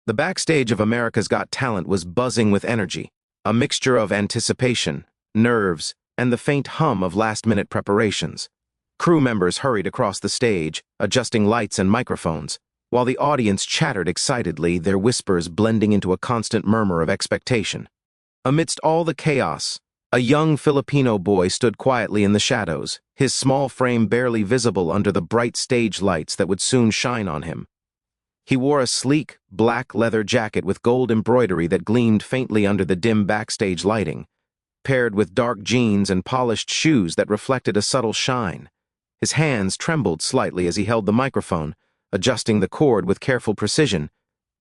The backstage of America's Got Talent was buzzing with energy, a mixture of anticipation, nerves, and the faint hum of last-minute preparations. Crew members hurried across the stage, adjusting lights and microphones, while the audience chattered excitedly, their whispers blending into a constant murmur of expectation. Amidst all the chaos, a young Filipino boy stood quietly in the shadows, his small frame barely visible under the bright stage lights that would soon shine on him. He wore a sleek, black leather jacket with gold embroidery that gleamed faintly under the dim backstage lighting, paired with dark jeans and polished shoes that reflected a subtle shine. His hands trembled slightly as he held the microphone, adjusting the cord with careful precision,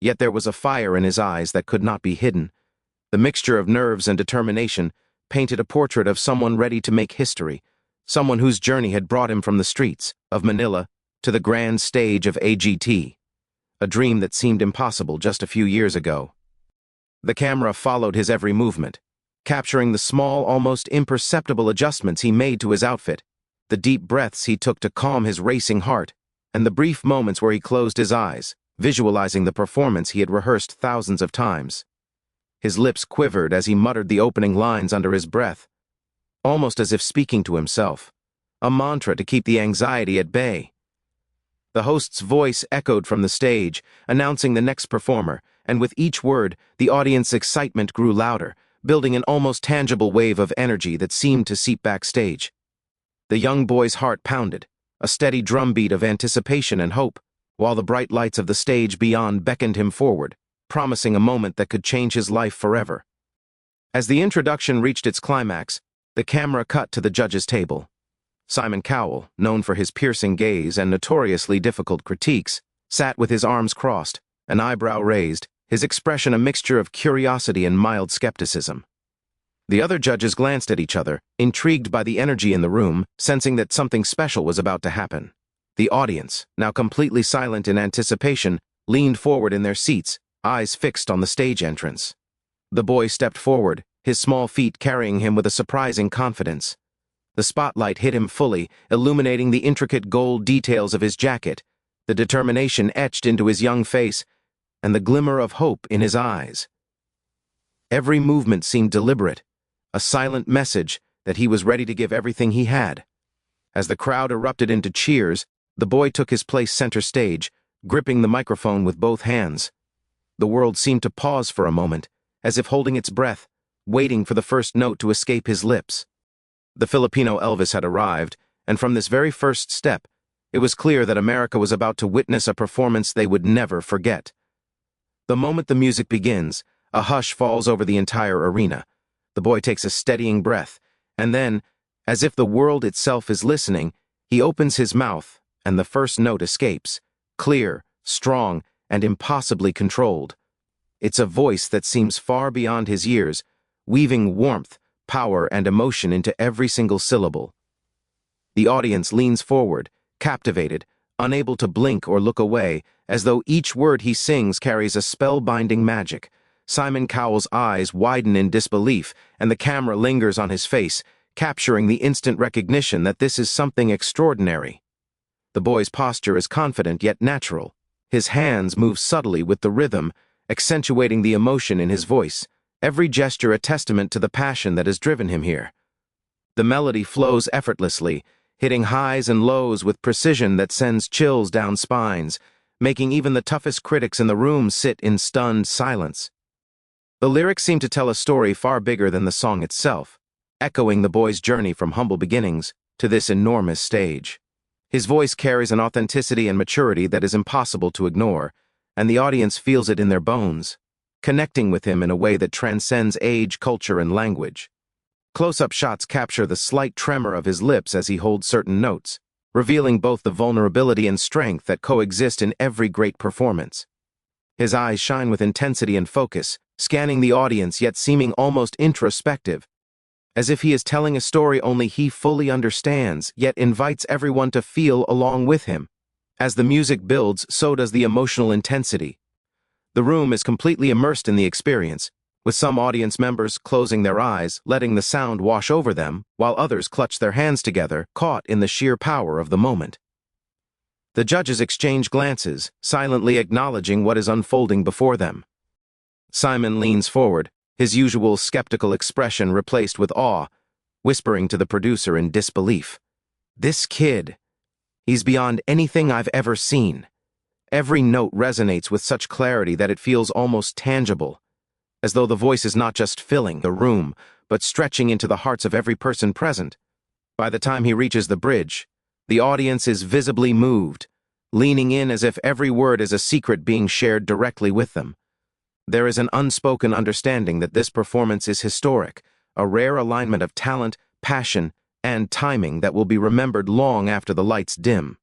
yet there was a fire in his eyes that could not be hidden. The mixture of nerves and determination painted a portrait of someone ready to make history, someone whose journey had brought him from the streets of Manila to the grand stage of AGT. A dream that seemed impossible just a few years ago. The camera followed his every movement, capturing the small, almost imperceptible adjustments he made to his outfit, the deep breaths he took to calm his racing heart, and the brief moments where he closed his eyes, visualizing the performance he had rehearsed thousands of times. His lips quivered as he muttered the opening lines under his breath, almost as if speaking to himself, a mantra to keep the anxiety at bay. The host's voice echoed from the stage, announcing the next performer, and with each word, the audience's excitement grew louder, building an almost tangible wave of energy that seemed to seep backstage. The young boy's heart pounded, a steady drumbeat of anticipation and hope, while the bright lights of the stage beyond beckoned him forward, promising a moment that could change his life forever. As the introduction reached its climax, the camera cut to the judges' table. Simon Cowell, known for his piercing gaze and notoriously difficult critiques, sat with his arms crossed, an eyebrow raised, his expression a mixture of curiosity and mild skepticism. The other judges glanced at each other, intrigued by the energy in the room, sensing that something special was about to happen. The audience, now completely silent in anticipation, leaned forward in their seats, eyes fixed on the stage entrance. The boy stepped forward, his small feet carrying him with a surprising confidence. The spotlight hit him fully, illuminating the intricate gold details of his jacket, the determination etched into his young face, and the glimmer of hope in his eyes. Every movement seemed deliberate, a silent message that he was ready to give everything he had. As the crowd erupted into cheers, the boy took his place center stage, gripping the microphone with both hands. The world seemed to pause for a moment, as if holding its breath, waiting for the first note to escape his lips. The Filipino Elvis had arrived, and from this very first step, it was clear that America was about to witness a performance they would never forget. The moment the music begins, a hush falls over the entire arena. The boy takes a steadying breath, and then, as if the world itself is listening, he opens his mouth, and the first note escapes, clear, strong, and impossibly controlled. It's a voice that seems far beyond his years, weaving warmth, power, and emotion into every single syllable. The audience leans forward, captivated, unable to blink or look away, as though each word he sings carries a spellbinding magic. Simon Cowell's eyes widen in disbelief, and the camera lingers on his face, capturing the instant recognition that this is something extraordinary. The boy's posture is confident yet natural. His hands move subtly with the rhythm, accentuating the emotion in his voice, every gesture a testament to the passion that has driven him here. The melody flows effortlessly, hitting highs and lows with precision that sends chills down spines, making even the toughest critics in the room sit in stunned silence. The lyrics seem to tell a story far bigger than the song itself, echoing the boy's journey from humble beginnings to this enormous stage. His voice carries an authenticity and maturity that is impossible to ignore, and the audience feels it in their bones, connecting with him in a way that transcends age, culture, and language. Close-up shots capture the slight tremor of his lips as he holds certain notes, revealing both the vulnerability and strength that coexist in every great performance. His eyes shine with intensity and focus, scanning the audience yet seeming almost introspective, as if he is telling a story only he fully understands, yet invites everyone to feel along with him. As the music builds, so does the emotional intensity. The room is completely immersed in the experience, with some audience members closing their eyes, letting the sound wash over them, while others clutch their hands together, caught in the sheer power of the moment. The judges exchange glances, silently acknowledging what is unfolding before them. Simon leans forward, his usual skeptical expression replaced with awe, whispering to the producer in disbelief. "This kid, he's beyond anything I've ever seen." Every note resonates with such clarity that it feels almost tangible, as though the voice is not just filling the room, but stretching into the hearts of every person present. By the time he reaches the bridge, the audience is visibly moved, leaning in as if every word is a secret being shared directly with them. There is an unspoken understanding that this performance is historic, a rare alignment of talent, passion, and timing that will be remembered long after the lights dim.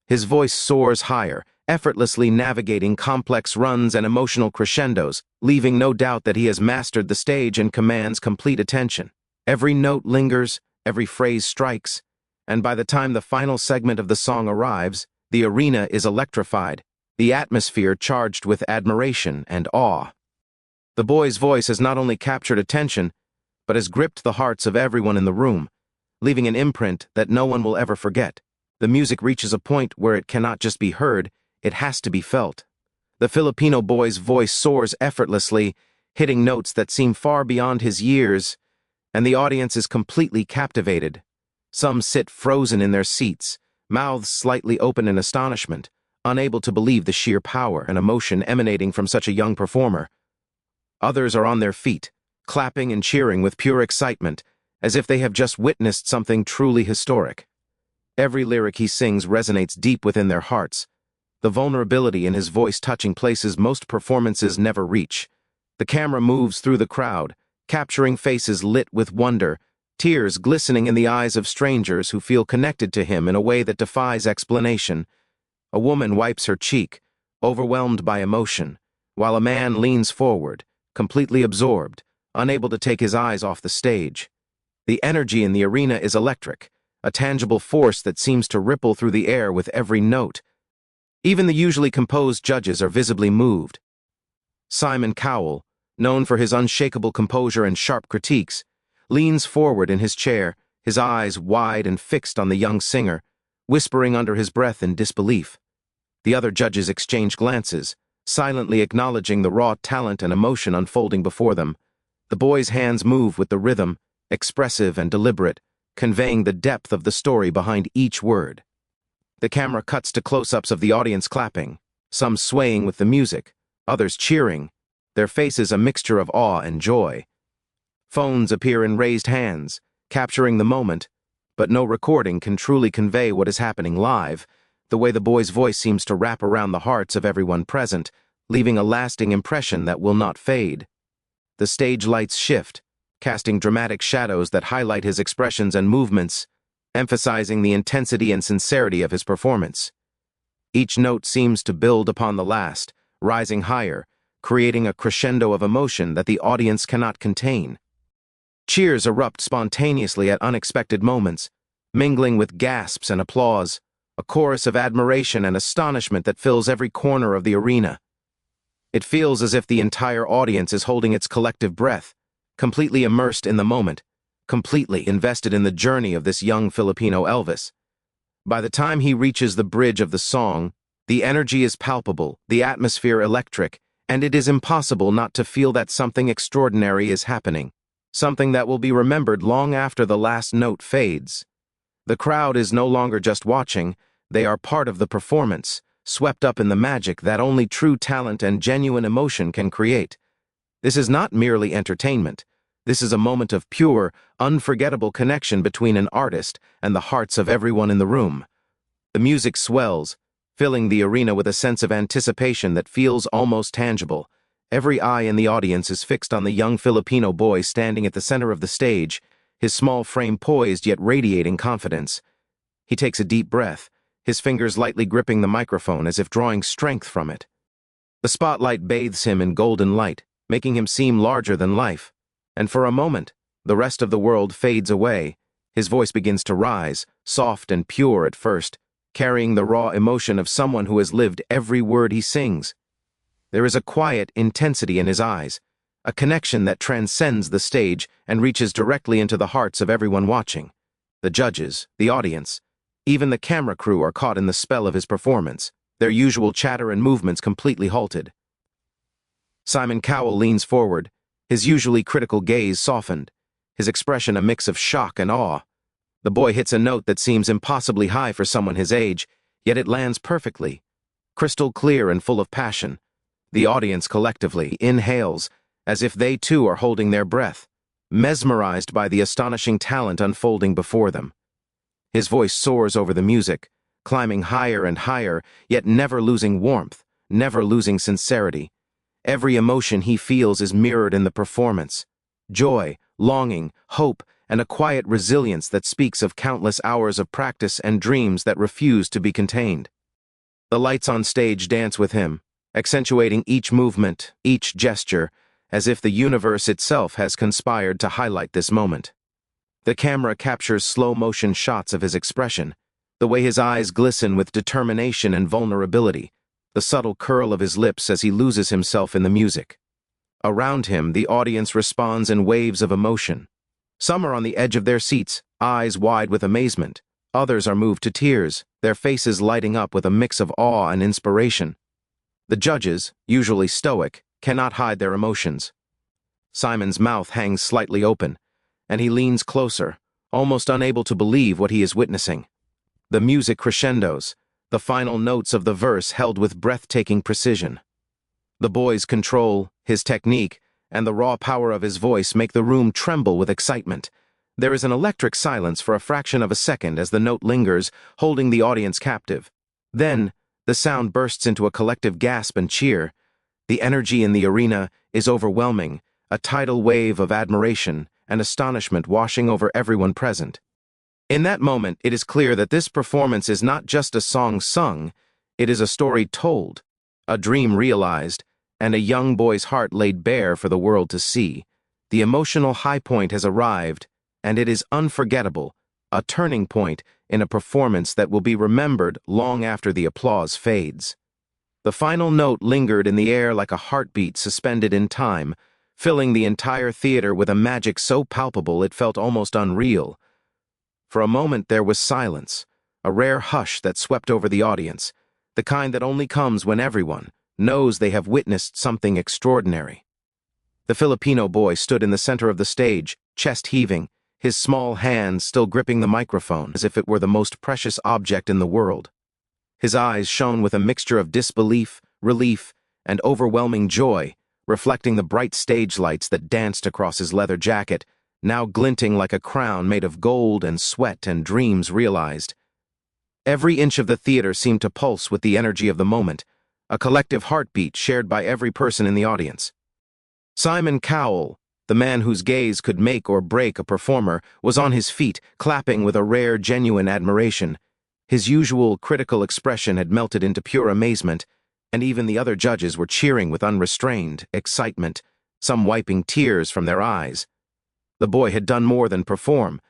His voice soars higher, effortlessly navigating complex runs and emotional crescendos, leaving no doubt that he has mastered the stage and commands complete attention. Every note lingers, every phrase strikes, and by the time the final segment of the song arrives, the arena is electrified, the atmosphere charged with admiration and awe. The boy's voice has not only captured attention, but has gripped the hearts of everyone in the room, leaving an imprint that no one will ever forget. The music reaches a point where it cannot just be heard, it has to be felt. The Filipino boy's voice soars effortlessly, hitting notes that seem far beyond his years, and the audience is completely captivated. Some sit frozen in their seats, mouths slightly open in astonishment, unable to believe the sheer power and emotion emanating from such a young performer. Others are on their feet, clapping and cheering with pure excitement, as if they have just witnessed something truly historic. Every lyric he sings resonates deep within their hearts, the vulnerability in his voice touching places most performances never reach. The camera moves through the crowd, capturing faces lit with wonder, tears glistening in the eyes of strangers who feel connected to him in a way that defies explanation. A woman wipes her cheek, overwhelmed by emotion, while a man leans forward, completely absorbed, unable to take his eyes off the stage. The energy in the arena is electric, a tangible force that seems to ripple through the air with every note. Even the usually composed judges are visibly moved. Simon Cowell, known for his unshakable composure and sharp critiques, leans forward in his chair, his eyes wide and fixed on the young singer, whispering under his breath in disbelief. The other judges exchange glances, silently acknowledging the raw talent and emotion unfolding before them. The boy's hands move with the rhythm, expressive and deliberate, conveying the depth of the story behind each word. The camera cuts to close-ups of the audience clapping, some swaying with the music, others cheering, their faces a mixture of awe and joy. Phones appear in raised hands, capturing the moment, but no recording can truly convey what is happening live, the way the boy's voice seems to wrap around the hearts of everyone present, leaving a lasting impression that will not fade. The stage lights shift, casting dramatic shadows that highlight his expressions and movements, emphasizing the intensity and sincerity of his performance. Each note seems to build upon the last, rising higher, creating a crescendo of emotion that the audience cannot contain. Cheers erupt spontaneously at unexpected moments, mingling with gasps and applause, a chorus of admiration and astonishment that fills every corner of the arena. It feels as if the entire audience is holding its collective breath, completely immersed in the moment, completely invested in the journey of this young Filipino Elvis. By the time he reaches the bridge of the song, the energy is palpable, the atmosphere electric, and it is impossible not to feel that something extraordinary is happening, something that will be remembered long after the last note fades. The crowd is no longer just watching, they are part of the performance, swept up in the magic that only true talent and genuine emotion can create. This is not merely entertainment. This is a moment of pure, unforgettable connection between an artist and the hearts of everyone in the room. The music swells, filling the arena with a sense of anticipation that feels almost tangible. Every eye in the audience is fixed on the young Filipino boy standing at the center of the stage, his small frame poised yet radiating confidence. He takes a deep breath, his fingers lightly gripping the microphone as if drawing strength from it. The spotlight bathes him in golden light, making him seem larger than life. And for a moment, the rest of the world fades away. His voice begins to rise, soft and pure at first, carrying the raw emotion of someone who has lived every word he sings. There is a quiet intensity in his eyes, a connection that transcends the stage and reaches directly into the hearts of everyone watching. The judges, the audience, Even the camera crew are caught in the spell of his performance, their usual chatter and movements completely halted. Simon Cowell leans forward, his usually critical gaze softened, his expression a mix of shock and awe. The boy hits a note that seems impossibly high for someone his age, yet it lands perfectly, crystal clear and full of passion. The audience collectively inhales, as if they too are holding their breath, mesmerized by the astonishing talent unfolding before them. His voice soars over the music, climbing higher and higher, yet never losing warmth, never losing sincerity. Every emotion he feels is mirrored in the performance. Joy, longing, hope, and a quiet resilience that speaks of countless hours of practice and dreams that refuse to be contained. The lights on stage dance with him, accentuating each movement, each gesture, as if the universe itself has conspired to highlight this moment. The camera captures slow-motion shots of his expression, the way his eyes glisten with determination and vulnerability, the subtle curl of his lips as he loses himself in the music. Around him, the audience responds in waves of emotion. Some are on the edge of their seats, eyes wide with amazement. Others are moved to tears, their faces lighting up with a mix of awe and inspiration. The judges, usually stoic, cannot hide their emotions. Simon's mouth hangs slightly open, and he leans closer, almost unable to believe what he is witnessing. The music crescendos, the final notes of the verse held with breathtaking precision. The boy's control, his technique, and the raw power of his voice make the room tremble with excitement. There is an electric silence for a fraction of a second as the note lingers, holding the audience captive. Then, the sound bursts into a collective gasp and cheer. The energy in the arena is overwhelming, a tidal wave of admiration and astonishment washing over everyone present. In that moment, it is clear that this performance is not just a song sung, it is a story told, a dream realized, and a young boy's heart laid bare for the world to see. The emotional high point has arrived, and it is unforgettable, a turning point in a performance that will be remembered long after the applause fades. The final note lingered in the air like a heartbeat suspended in time, filling the entire theater with a magic so palpable it felt almost unreal. For a moment there was silence, a rare hush that swept over the audience, the kind that only comes when everyone knows they have witnessed something extraordinary. The Filipino boy stood in the center of the stage, chest heaving, his small hands still gripping the microphone as if it were the most precious object in the world. His eyes shone with a mixture of disbelief, relief, and overwhelming joy, reflecting the bright stage lights that danced across his leather jacket, now glinting like a crown made of gold and sweat and dreams realized. Every inch of the theater seemed to pulse with the energy of the moment, a collective heartbeat shared by every person in the audience. Simon Cowell, the man whose gaze could make or break a performer, was on his feet, clapping with a rare, genuine admiration. His usual critical expression had melted into pure amazement, and even the other judges were cheering with unrestrained excitement, some wiping tears from their eyes. The boy had done more than perform.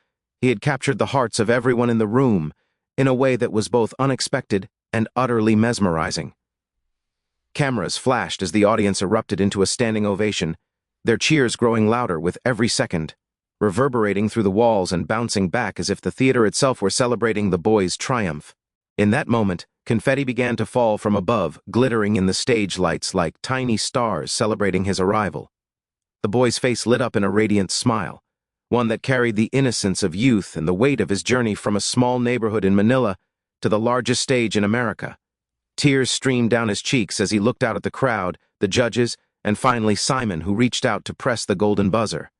He had captured the hearts of everyone in the room in a way that was both unexpected and utterly mesmerizing. Cameras flashed as the audience erupted into a standing ovation, their cheers growing louder with every second, reverberating through the walls and bouncing back as if the theater itself were celebrating the boy's triumph. In that moment, confetti began to fall from above, glittering in the stage lights like tiny stars celebrating his arrival. The boy's face lit up in a radiant smile, one that carried the innocence of youth and the weight of his journey from a small neighborhood in Manila to the largest stage in America. Tears streamed down his cheeks as he looked out at the crowd, the judges, and finally Simon, who reached out to press the golden buzzer.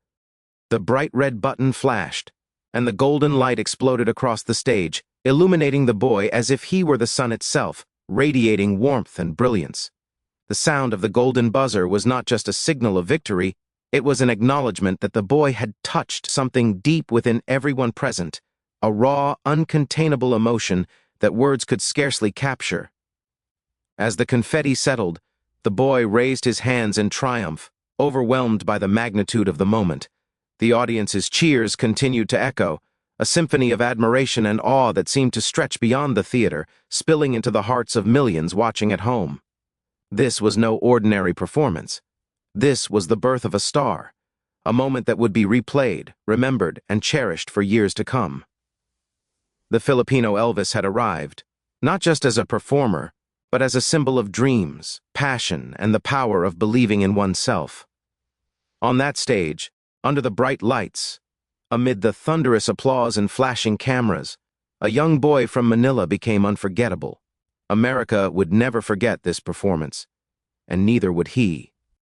The bright red button flashed, and the golden light exploded across the stage, illuminating the boy as if he were the sun itself, radiating warmth and brilliance. The sound of the golden buzzer was not just a signal of victory, it was an acknowledgement that the boy had touched something deep within everyone present, a raw, uncontainable emotion that words could scarcely capture. As the confetti settled, the boy raised his hands in triumph, overwhelmed by the magnitude of the moment. The audience's cheers continued to echo, a symphony of admiration and awe that seemed to stretch beyond the theater, spilling into the hearts of millions watching at home. This was no ordinary performance. This was the birth of a star, a moment that would be replayed, remembered, and cherished for years to come. The Filipino Elvis had arrived, not just as a performer, but as a symbol of dreams, passion, and the power of believing in oneself. On that stage, under the bright lights, amid the thunderous applause and flashing cameras, a young boy from Manila became unforgettable. America would never forget this performance, and neither would he.